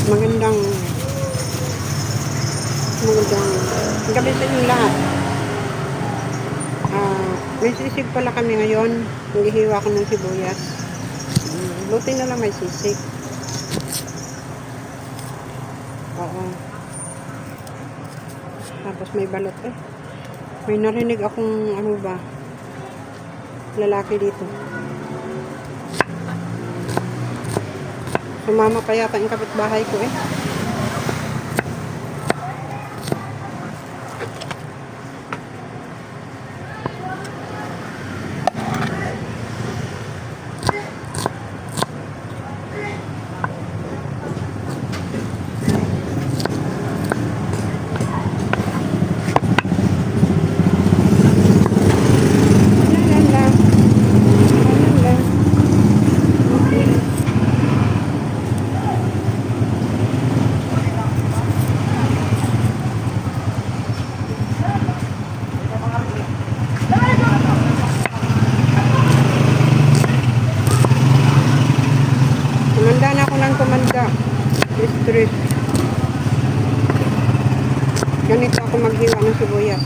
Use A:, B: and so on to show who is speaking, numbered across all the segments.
A: Magandang gabi sa inyong lahat. May sisig pala kami ngayon. Naghihiwa ko ng sibuyas. Buti na lang may sisig. Oo. Tapos may balot eh. May narinig akong ano ba, lalaki dito. Sumama pa yata yung kapitbahay ko eh. Kumanda na ako ng kumanda. District. Ganito ako maghiwa ng sibuyas.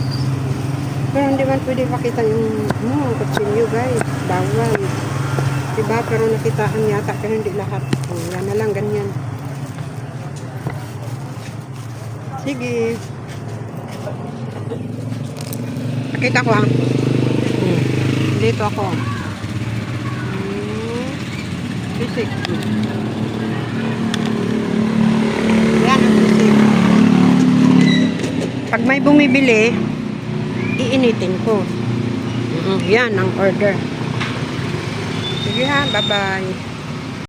A: Pero hindi man pwede pakita yung kutsilyo guys. Bawal. Diba? Pero nakitaan yata. Pero hindi lahat. Yan na lang. Ganyan. Sige. Nakita ko dito ako. Sisig. Yan ang sisig. Pag may bumibili, iinitin ko. Yan ang order. Sige ha, bye-bye.